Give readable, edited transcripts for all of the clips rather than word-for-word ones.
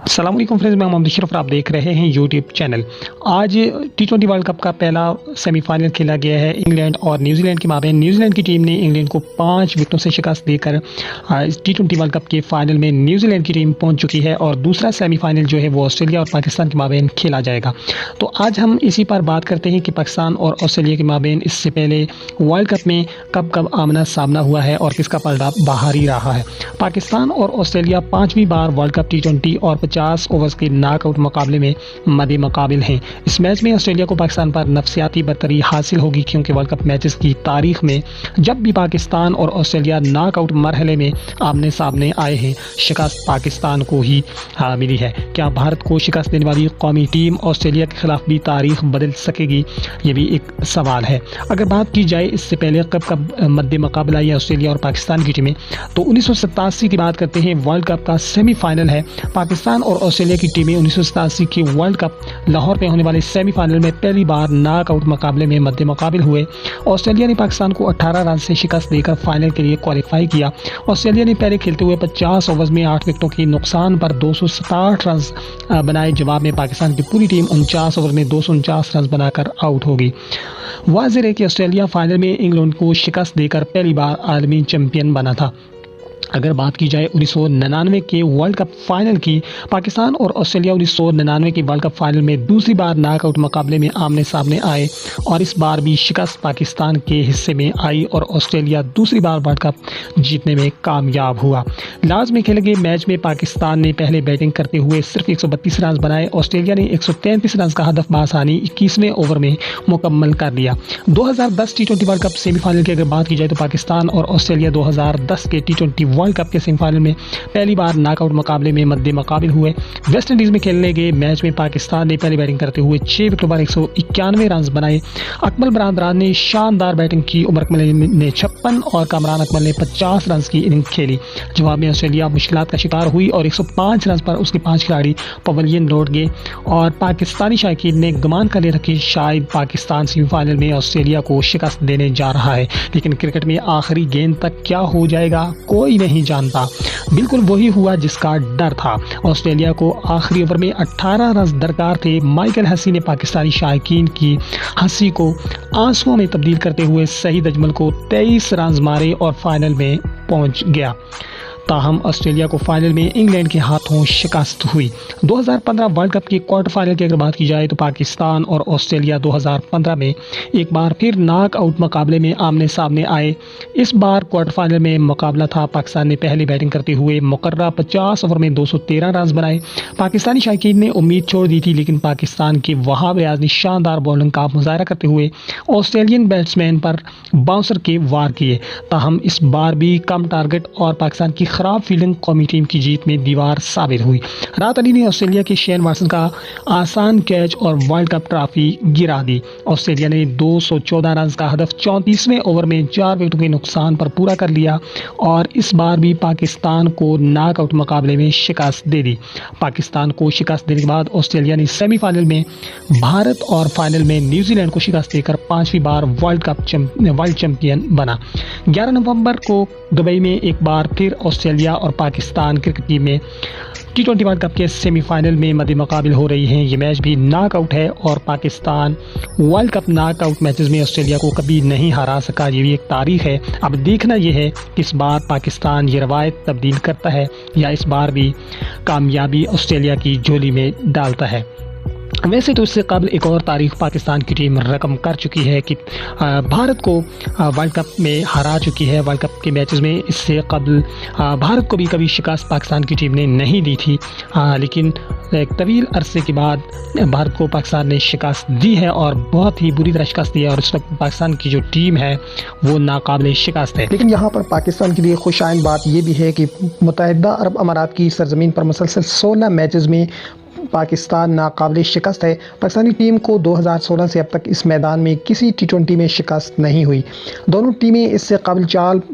अस्सलाम वालेकुम फ्रेंड्स, मैं मोहम्मद अशरफ और आप देख रहे हैं यूट्यूब चैनल। आज टी20 वर्ल्ड कप का पहला सेमीफाइनल खेला गया है इंग्लैंड और न्यूजीलैंड के माबैन। न्यूजीलैंड की टीम ने इंग्लैंड को 5 विकेटों से शिकस्त देकर टी20 वर्ल्ड कप के फाइनल में न्यूजीलैंड की टीम पहुंच चुकी है और दूसरा सेमीफाइनल जो है वो ऑस्ट्रेलिया और पाकिस्तान के माबैन खेला जाएगा। तो आज हम इसी पर बात करते हैं कि पाकिस्तान और ऑस्ट्रेलिया के माबैन इससे पहले वर्ल्ड कप में कब कब आमना सामना हुआ है और किसका पलड़ा बाहरी रहा है। पाकिस्तान और ऑस्ट्रेलिया 5वीं बार वर्ल्ड कप टी20 और 50 ओवर्स के नॉकआउट मुकाबले में मद्दे मुकाबिल हैं। इस मैच में ऑस्ट्रेलिया को पाकिस्तान पर नफसियाती बरतरी हासिल होगी, क्योंकि वर्ल्ड कप मैचेस की तारीख में जब भी पाकिस्तान और ऑस्ट्रेलिया नॉकआउट मरहले में आमने सामने आए हैं, शिकस्त पाकिस्तान को ही मिली है। क्या भारत को शिकस्त देने वाली कौमी टीम ऑस्ट्रेलिया के खिलाफ भी तारीख बदल सकेगी, ये भी एक सवाल है। अगर बात की जाए इससे पहले कब कब मद्दे मुकाबला या ऑस्ट्रेलिया और पाकिस्तान की टीमें, तो 1987 की बात करते हैं। वर्ल्ड कप का सेमीफाइनल है। पाकिस्तान और ऑस्ट्रेलिया की टीमें 1987 के वर्ल्ड कप लाहौर में होने वाले सेमीफाइनल में पहली बार नॉकआउट मुकाबले में मद्दे मुकाबिल हुए। ऑस्ट्रेलिया ने पाकिस्तान को 18 रन से शिकस्त देकर फाइनल के लिए क्वालिफाई किया। ऑस्ट्रेलिया ने पहले खेलते हुए 50 ओवर्स में 8 विकेटों के नुकसान पर 267 रन बनाए। जवाब में पाकिस्तान की पूरी टीम 49 ओवर में 249 रन बनाकर आउट हो गई। वाज़ेह है कि ऑस्ट्रेलिया फाइनल में इंग्लैंड को शिकस्त देकर पहली बार आलमी चैंपियन बना था। अगर बात की जाए 1999 के वर्ल्ड कप फाइनल की, पाकिस्तान और ऑस्ट्रेलिया 1999 के वर्ल्ड कप फाइनल में दूसरी बार नॉकआउट मुकाबले में आमने सामने आए और इस बार भी शिकस्त पाकिस्तान के हिस्से में आई और ऑस्ट्रेलिया दूसरी बार वर्ल्ड कप जीतने में कामयाब हुआ। लास्ट में खेले गए मैच में पाकिस्तान ने पहले बैटिंग करते हुए सिर्फ 132 रन बनाए। ऑस्ट्रेलिया ने 133 रन का हदफ बासानी 21वें ओवर में मुकम्मल कर लिया। 2010 टी20 वर्ल्ड कप सेमीफाइनल की अगर बात की जाए तो पाकिस्तान और ऑस्ट्रेलिया 2010 के टी20 वर्ल्ड कप के सेमीफाइनल में पहली बार नॉकआउट मुकाबले में मद्दे मुकाबिल हुए। वेस्ट इंडीज में खेलने गए मैच में पाकिस्तान ने पहली बैटिंग करते हुए 6 विकेटों पर 191 रन बनाए। अकमल बरादरान ने शानदार बैटिंग की। उमर अकमल ने 56 और कामरान अकमल ने 50 रन की इनिंग खेली। जवाब में ऑस्ट्रेलिया मुश्किलात का शिकार हुई और 105 रन पर उसके 5 खिलाड़ी पवेलियन लौट गए और पाकिस्तानी शायकीन ने गुमान कर रखी शायद पाकिस्तान सेमीफाइनल में ऑस्ट्रेलिया को शिकस्त देने जा रहा है। लेकिन क्रिकेट में आखिरी गेंद तक क्या हो जाएगा कोई नहीं जानता। बिल्कुल वही हुआ जिसका डर था। ऑस्ट्रेलिया को आखिरी ओवर में 18 रन दरकार थे। माइकल हसी ने पाकिस्तानी शायकीन की हंसी को आंसुओं में तब्दील करते हुए शहीद अजमल को 23 रन मारे और फाइनल में पहुंच गया। ताहम ऑस्ट्रेलिया को फाइनल में इंग्लैंड के हाथों शिकस्त हुई। 2015 वर्ल्ड कप के क्वार्टर फाइनल की अगर बात की जाए तो पाकिस्तान और ऑस्ट्रेलिया 2015 में एक बार फिर नॉकआउट मुकाबले में आमने सामने आए। इस बार क्वार्टर फाइनल में मुकाबला था। पाकिस्तान ने पहली बैटिंग करते हुए मुकर्रर 50 ओवर में 213 रन बनाए। पाकिस्तानी शायकीन ने उम्मीद छोड़ दी थी, लेकिन पाकिस्तान के वहाब रियाज ने शानदार बॉलिंग का मुजाहरा करते हुए ऑस्ट्रेलियन बैट्समैन पर बाउंसर के वार किए। ताहम इस बार भी कम टारगेट और पाकिस्तान की खराब फील्डिंग कौमी टीम की जीत में दीवार साबित हुई। राहत अली ने ऑस्ट्रेलिया के शेन वाटसन का आसान कैच और वर्ल्ड कप ट्रॉफी गिरा दी। ऑस्ट्रेलिया ने 214 रन का हदफ 34वें ओवर में 4 विकेटों के नुकसान पर पूरा कर लिया और इस बार भी पाकिस्तान को नॉकआउट मुकाबले में शिकस्त दे दी। पाकिस्तान को शिकस्त देने के बाद ऑस्ट्रेलिया ने सेमीफाइनल में भारत और फाइनल में न्यूजीलैंड को शिकस्त देकर 5वीं बार वर्ल्ड चैंपियन बना। 11 नवंबर को दुबई में एक बार फिर ऑस्ट्रेलिया और पाकिस्तान क्रिकेट टीम में टी20 वर्ल्ड कप के सेमीफाइनल में मद्दे मुकाबिल हो रही हैं। ये मैच भी नॉकआउट है और Pakistan world cup knockout matches में ऑस्ट्रेलिया को कभी नहीं हरा सका। ये भी एक तारीख है। अब देखना ये है कि इस बार पाकिस्तान ये रवायत तब्दील करता है या इस बार भी कामयाबी ऑस्ट्रेलिया की झोली में डालता है। वैसे तो इससे कबल एक और तारीख पाकिस्तान की टीम रकम कर चुकी है कि भारत को वर्ल्ड कप में हरा चुकी है। वर्ल्ड कप के मैचेस में इससे कबल भारत को भी कभी शिकस्त पाकिस्तान की टीम ने नहीं दी थी, लेकिन एक तवील अरसे के बाद भारत को पाकिस्तान ने शिकस्त दी है और बहुत ही बुरी तरह शिकस्त दी है और इस वक्त पाकिस्तान की जो टीम है वो नाकाबिल शिकस्त है। लेकिन यहाँ पर पाकिस्तान के लिए खुशाइन बात ये भी है कि मुत्तहिदा अरब अमारात की सरजमीन पर मुसलसल 16 मैचेस में पाकिस्तान नाकाबिल शिकस्त है। पाकिस्तानी टीम को 2016 से अब तक इस मैदान में किसी T20 में शिकस्त नहीं हुई। दोनों टीमें इससे कबल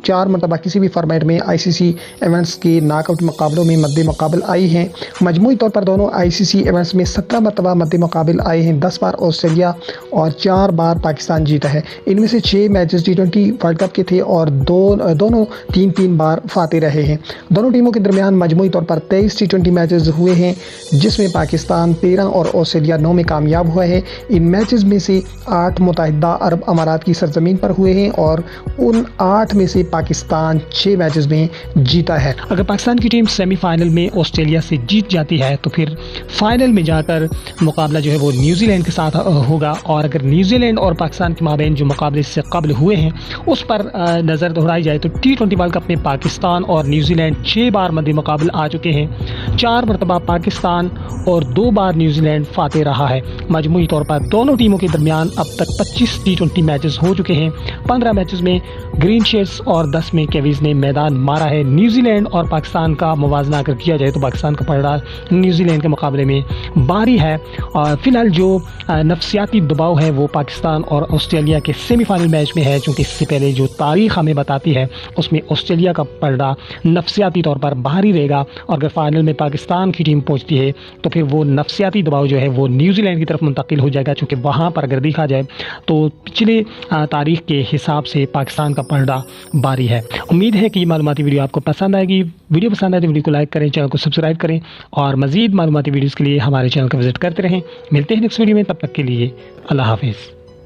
चार मरतबा किसी भी फॉर्मेट में ICC इवेंट्स के नॉकआउट मुकाबलों में मद्दे मुकाबल आई हैं। मजमूई तौर पर दोनों ICC इवेंट्स में 17 मरतबा मद्दे मुकाबल आए हैं। 10 बार ऑस्ट्रेलिया और 4 बार पाकिस्तान जीता है। इनमें से 6 मैचेस T20 वर्ल्ड कप के थे और दोनों 3-3 बार फातेह रहे हैं। दोनों टीमों के दरमियान मजमूई तौर पर 23 T20 मैचेस हुए हैं, जिसमें पाकिस्तान 13 और ऑस्ट्रेलिया 9 में कामयाब हुआ है। इन मैचेस में से 8 मुत्तहिदा अरब अमारात की सरजमीन पर हुए हैं और उन 8 में से पाकिस्तान 6 मैचेस में जीता है। अगर पाकिस्तान की टीम सेमीफाइनल में ऑस्ट्रेलिया से जीत जाती है तो फिर फाइनल में जाकर मुकाबला जो है वो न्यूजीलैंड के साथ होगा। और अगर न्यूजीलैंड और पाकिस्तान के माबैन जो मुकाबले इससे कबल हुए हैं उस पर नज़र दोहराई जाए तो T20 वर्ल्ड कप में पाकिस्तान और न्यूजीलैंड 6 बार मद्दे मुकाबल आ चुके हैं। 4 मरतबा पाकिस्तान और 2 बार न्यूजीलैंड फातेह रहा है। मजमूई तौर पर दोनों टीमों के दरमियान अब तक 25 T20 मैचेस हो चुके हैं। 15 मैचेस में ग्रीन शेड्स और 10 में केवीज ने मैदान मारा है। न्यूजीलैंड और पाकिस्तान का मुवाजना अगर किया जाए तो पाकिस्तान का पलड़ा न्यूजीलैंड के मुकाबले में भारी है। और फिलहाल जो नफसियाती दबाव है वो पाकिस्तान और ऑस्ट्रेलिया के सेमीफाइनल मैच में है, क्योंकि इससे पहले जो तारीख हमें बताती है उसमें ऑस्ट्रेलिया का पलड़ा नफसियाती तौर पर भारी रहेगा। और अगर फाइनल में पाकिस्तान की टीम पहुंचती है तो फिर वो नफसियाती दबाव जो है वो न्यूजीलैंड की तरफ मुंतकिल हो जाएगा, क्योंकि वहाँ पर अगर देखा जाए तो पिछले तारीख के हिसाब से पाकिस्तान का पलड़ा भारी है। उम्मीद है कि ये मालूमाती वीडियो आपको पसंद आएगी। वीडियो पसंद आए तो वीडियो को लाइक करें, चैनल को सब्सक्राइब करें और मज़ीद मालूमाती वीडियोज़ के लिए हमारे चैनल को विजिट करते रहें। मिलते हैं नेक्स्ट वीडियो में, तब तक के लिए अल्लाह हाफिज़।